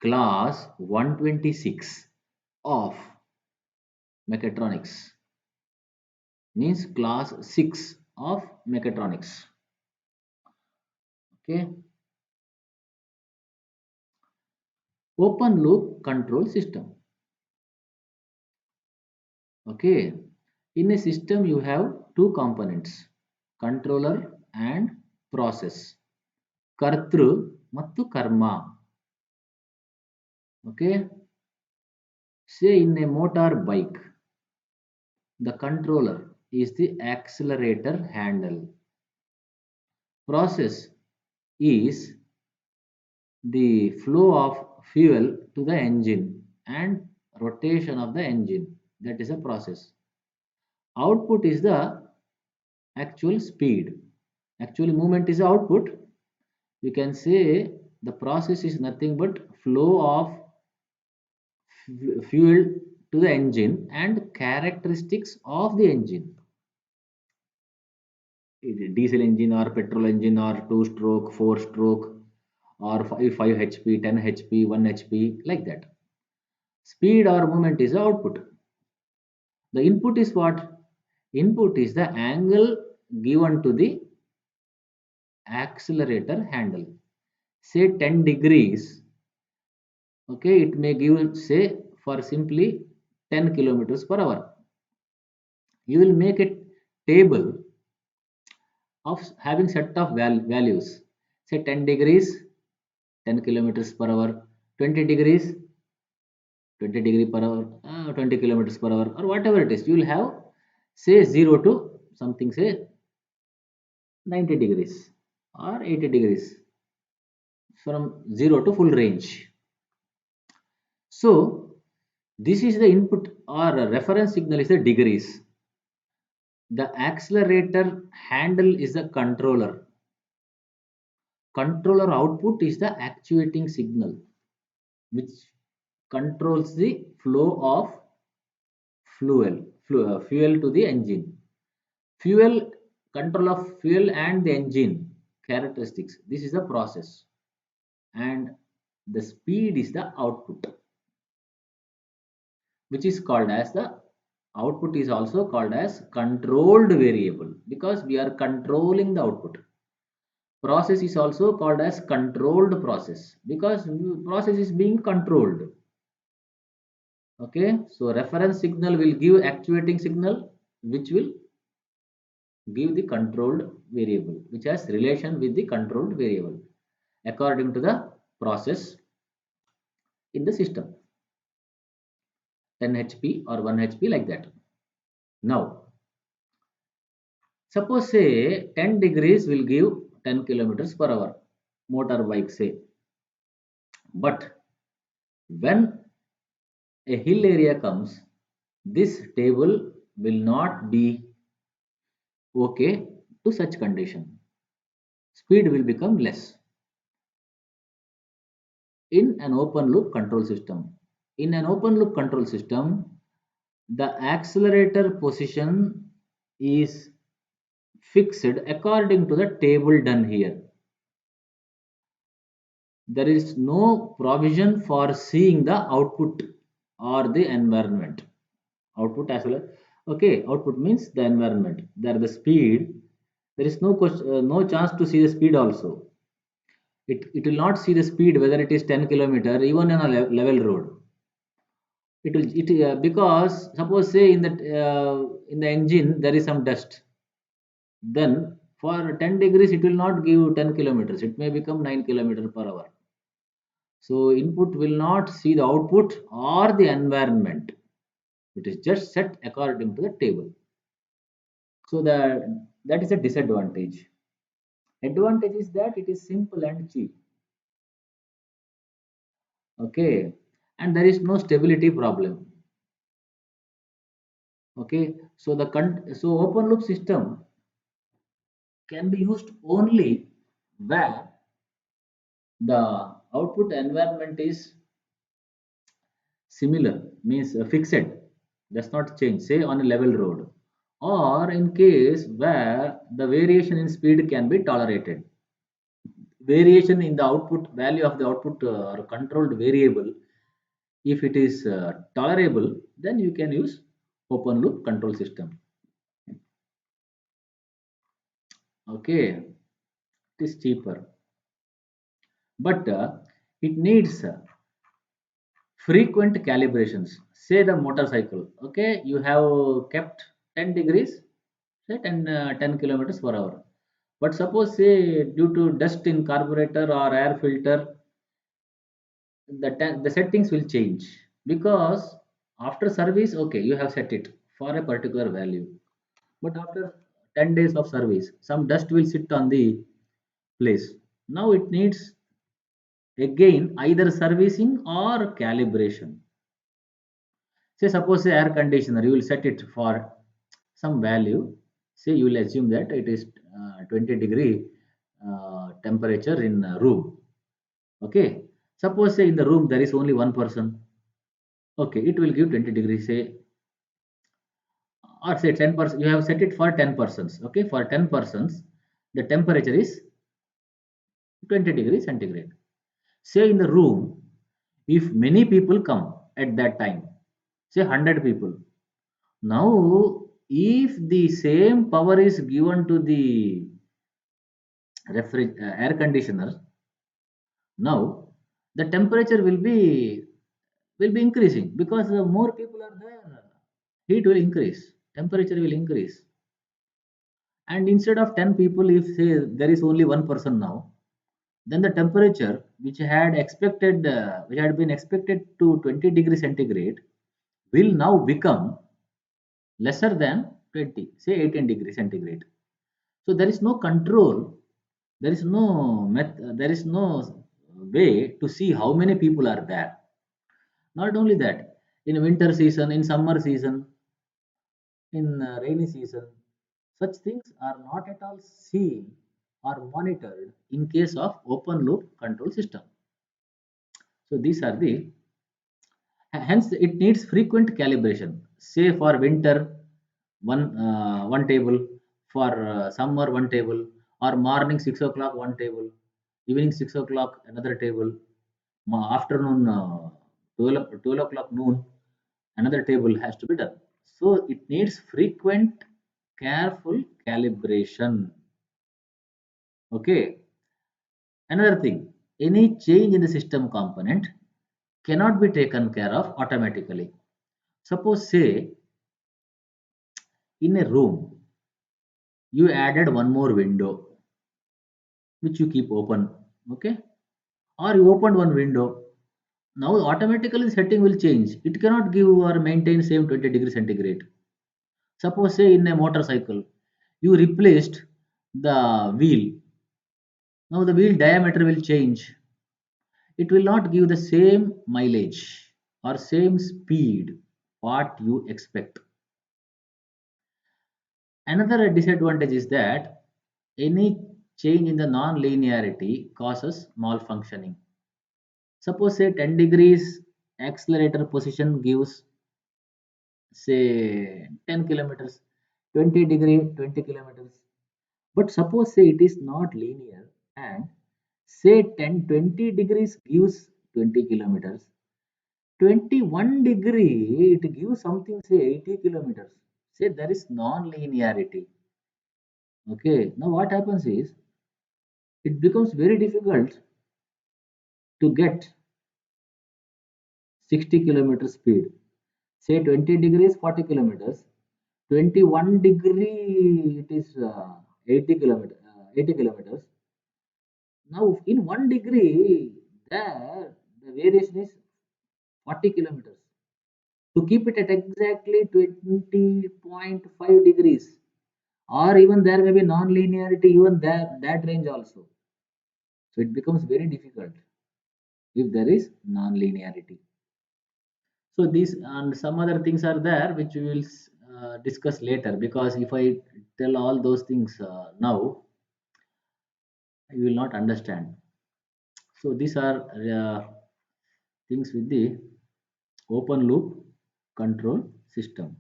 class 126 of mechatronics, means class 6 of mechatronics. Okay, open loop control system. Okay, in a system you have two components, controller and process, kartru mattu karma. Okay, say in a motor bike, the controller is the accelerator handle. Process is the flow of fuel to the engine and rotation of the engine. That is a process. Output is the actual speed. Actually, movement is the output. You can say the process is nothing but flow of fuel to the engine and characteristics of the engine. Diesel engine or petrol engine or 2-stroke, 4-stroke or 5 HP, 10 HP, 1 HP, like that. Speed or movement is the output. The input is what? Input is the angle given to the accelerator handle. Say 10 degrees. Okay, it may give, say, for simply 10 kilometers per hour. You will make a table of having set of values. Say 10 degrees, 10 kilometers per hour, 20 degrees, 20 degree per hour, 20 kilometers per hour, or whatever it is. You will have, say, 0 to something, say 90 degrees or 80 degrees, from 0 to full range. So this is the input or a reference signal is the degrees. The accelerator handle is the controller. Controller output is the actuating signal which controls the flow of fuel to the engine. Fuel, control of fuel and the engine characteristics. This is the process, and the speed is the output, which is called as the output is also called as controlled variable because we are controlling the output. Process is also called as controlled process because process is being controlled. Okay, so reference signal will give actuating signal which will give the controlled variable which has relation with the controlled variable according to the process in the system, 10 HP or 1 HP, like that. Now suppose say 10 degrees will give 10 kilometers per hour motorbike, say, but when a hill area comes, this table will not be okay to such condition. Speed will become less. In an open loop control system, the accelerator position is fixed according to the table done here. There is no provision for seeing the output or the environment. Output as well. Okay, output means the environment. There the speed. There is no chance to see the speed also. It will not see the speed whether it is 10 kilometer even on a level road. Because suppose say in the engine there is some dust, then for 10 degrees it will not give 10 kilometers, it may become 9 kilometer per hour. So input will not see the output or the environment. It is just set according to the table. So that is a disadvantage. Advantage is that it is simple and cheap. Okay, and there is no stability problem. Okay, so so open loop system can be used only where the output environment is similar, means fixed, does not change, say on a level road, or in case where the variation in speed can be tolerated. variation in the output value of the output or controlled variable, if it is tolerable, then you can use open loop control system. Okay, it is cheaper, but it needs frequent calibrations. Say the motorcycle, okay, you have kept 10 degrees, say 10 kilometers per hour, but suppose say due to dust in carburetor or air filter, the settings will change, because after service, okay, you have set it for a particular value, but after 10 days of service, some dust will sit on the place. Now it needs again either servicing or calibration. Say suppose say air conditioner, you will set it for some value. Say you will assume that it is 20-degree temperature in a room. Okay. Suppose say in the room there is only one person. Okay, it will give 20 degrees. Say or say 10%. You have set it for 10 persons. Okay, for 10 persons, the temperature is 20 degrees centigrade. Say in the room, if many people come at that time, say 100 people. Now, if the same power is given to the air conditioner, now the temperature will be increasing, because more people are there. Heat will increase, temperature will increase, and instead of 10 people, if say there is only one person now, then the temperature which had been expected to 20 degrees centigrade will now become lesser than 20, say 18 degrees centigrade. So there is no control, there is no way to see how many people are there. Not only that, in winter season, in summer season, in rainy season, such things are not at all seen or monitored in case of open loop control system. So these are the, hence it needs frequent calibration. Say for winter, one table, for summer one table, or morning 6 o'clock one table, evening 6 o'clock another table, afternoon 12 o'clock noon another table has to be done. So it needs frequent, careful calibration. Okay. Another thing, any change in the system component cannot be taken care of automatically. Suppose say in a room you added one more window which you keep open, okay, or you opened one window. Now automatically setting will change. It cannot give or maintain same 20 degree centigrade. Suppose say in a motorcycle you replaced the wheel. Now the wheel diameter will change. It will not give the same mileage or same speed what you expect. Another disadvantage is that any change in the non-linearity causes malfunctioning. Suppose say 10 degrees accelerator position gives say 10 kilometers, 20 degree 20 kilometers. But suppose say it is not linear, and say 20 degrees gives 20 kilometers, 21 degree it gives something say 80 kilometers. Say there is non-linearity. Okay, now what happens is it becomes very difficult to get 60 kilometer speed. Say 20 degrees 40 kilometers, 21 degree it is 80 kilometers. Now in 1 degree there the variation is 40 kilometers. To keep it at exactly 20.5 degrees, or even there may be non-linearity even there, that range also. So it becomes very difficult if there is non-linearity. So these and some other things are there which we will discuss later, because if I tell all those things now, you will not understand. So these are things with the open loop control system.